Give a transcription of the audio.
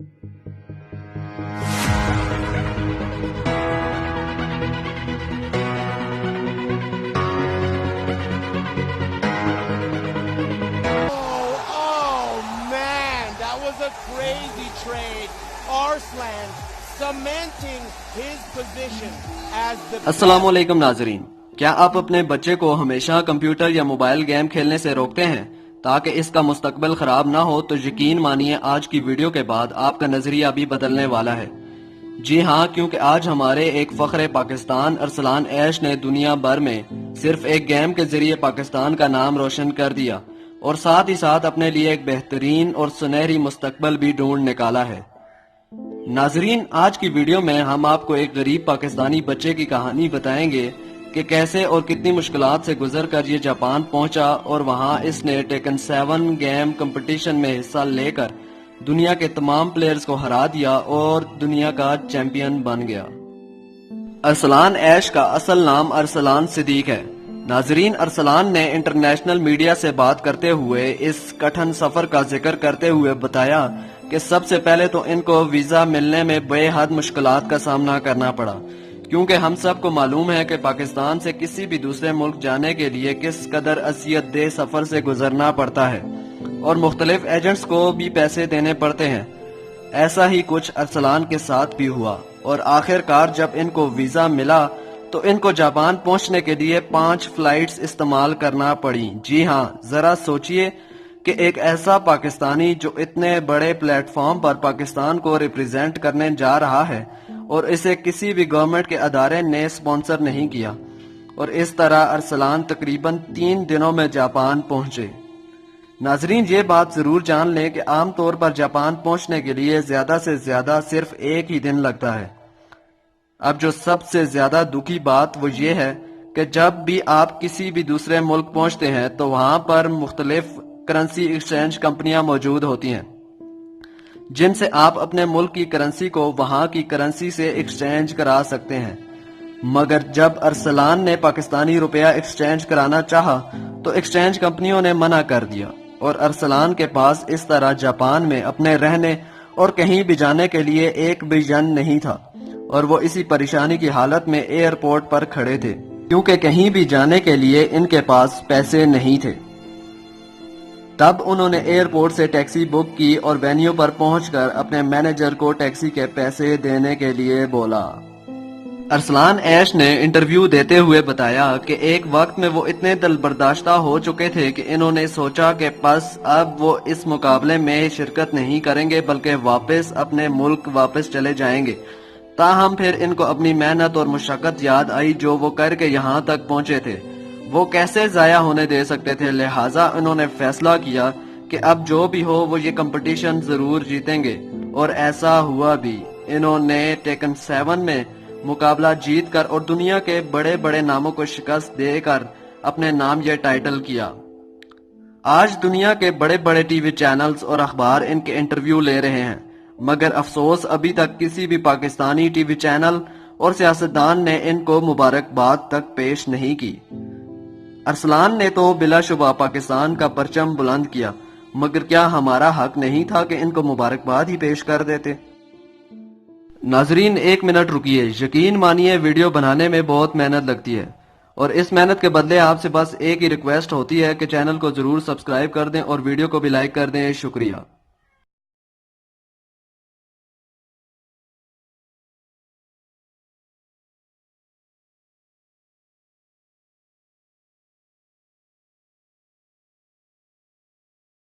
Crazy trade. Arslan cementing his position as the अस्सलाम वालेकुम नाजरीन, क्या आप अपने बच्चे को हमेशा कंप्यूटर या मोबाइल गेम खेलने से रोकते हैं ताकि इसका मुस्तकबिल खराब ना हो? तो यकीन मानिए आज की वीडियो के बाद आपका नजरिया भी बदलने वाला है। जी हाँ, क्योंकि आज हमारे एक फख्रे पाकिस्तान अरसलान ऐश ने दुनिया भर में सिर्फ एक गेम के जरिए पाकिस्तान का नाम रोशन कर दिया और साथ ही साथ अपने लिए एक बेहतरीन और सुनहरी मुस्तकबिल भी ढूंढ निकाला है। नाजरीन, आज की वीडियो में हम आपको एक गरीब पाकिस्तानी बच्चे की कहानी बताएंगे कि कैसे और कितनी मुश्किलात से गुजर कर ये जापान पहुंचा और वहां इसने टेकन 7 गेम कंपटीशन में हिस्सा लेकर दुनिया के तमाम प्लेयर्स को हरा दिया और दुनिया का चैंपियन बन गया। अरसलान ऐश का असल नाम अरसलान सिद्दीक है। नाजरीन, अरसलान ने इंटरनेशनल मीडिया से बात करते हुए इस कठिन सफर का जिक्र करते हुए बताया कि सबसे पहले तो इनको वीजा मिलने में बेहद मुश्किलात का सामना करना पड़ा, क्योंकि हम सबको मालूम है कि पाकिस्तान से किसी भी दूसरे मुल्क जाने के लिए किस कदर असियत दे सफर से गुजरना पड़ता है और मुख्तलिफ एजेंट्स को भी पैसे देने पड़ते हैं। ऐसा ही कुछ अरसलान के साथ भी हुआ और आखिरकार जब इनको वीजा मिला तो इनको जापान पहुंचने के लिए 5 फ्लाइट्स इस्तेमाल करना पड़ी। जी हाँ, जरा सोचिए कि एक ऐसा पाकिस्तानी जो इतने बड़े प्लेटफॉर्म पर पाकिस्तान को रिप्रेजेंट करने जा रहा है और इसे किसी भी गवर्नमेंट के अदारे ने स्पॉन्सर नहीं किया, और इस तरह अरसलान तकरीबन 3 दिनों में जापान पहुंचे। नाजरीन, ये बात जरूर जान लें कि आमतौर पर जापान पहुंचने के लिए ज्यादा से ज्यादा सिर्फ 1 ही दिन लगता है। अब जो सबसे ज्यादा दुखी बात वो ये है कि जब भी आप किसी भी दूसरे मुल्क पहुंचते हैं तो वहां पर मुख्तलिफ करेंसी एक्सचेंज कंपनियां मौजूद होती हैं जिनसे आप अपने मुल्क की करेंसी को वहां की करेंसी से एक्सचेंज करा सकते हैं। मगर जब अरसलान ने पाकिस्तानी रुपया एक्सचेंज कराना चाहा तो एक्सचेंज कंपनियों ने मना कर दिया और अरसलान के पास इस तरह जापान में अपने रहने और कहीं भी जाने के लिए एक भी यन नहीं था और वो इसी परेशानी की हालत में एयरपोर्ट पर खड़े थे, क्योंकि कहीं भी जाने के लिए इनके पास पैसे नहीं थे। तब उन्होंने एयरपोर्ट से टैक्सी बुक की और वेन्यू पर पहुंचकर अपने मैनेजर को टैक्सी के पैसे देने के लिए बोला। अरसलान ऐश ने इंटरव्यू देते हुए बताया कि एक वक्त में वो इतने दिलबर्दाश्ता हो चुके थे कि इन्होंने सोचा कि बस अब वो इस मुकाबले में शिरकत नहीं करेंगे बल्कि वापस अपने मुल्क वापस चले जाएंगे। ताहम फिर इनको अपनी मेहनत और मुशक्कत याद आई जो वो करके यहाँ तक पहुंचे थे, वो कैसे जाया होने दे सकते थे। लिहाजा उन्होंने फैसला किया कि अब जो भी हो वो ये कंपटीशन जरूर जीतेंगे, और ऐसा हुआ भी। इन्होंने टेकन 7 में मुकाबला जीतकर और दुनिया के बड़े बड़े नामों को शिकस्त देकर अपने नाम ये टाइटल किया। आज दुनिया के बड़े बड़े टीवी चैनल्स और अखबार इनके इंटरव्यू ले रहे हैं, मगर अफसोस अभी तक किसी भी पाकिस्तानी टीवी चैनल और सियासतदान ने इनको मुबारकबाद तक पेश नहीं की। अरसलान ने तो बिलाशुबा पाकिस्तान का परचम बुलंद किया, मगर क्या हमारा हक नहीं था कि इनको मुबारकबाद ही पेश कर देते? नाजरीन, 1 मिनट रुकिए। यकीन मानिए वीडियो बनाने में बहुत मेहनत लगती है और इस मेहनत के बदले आपसे बस एक ही रिक्वेस्ट होती है कि चैनल को जरूर सब्सक्राइब कर दें और वीडियो को भी लाइक कर दें। शुक्रिया।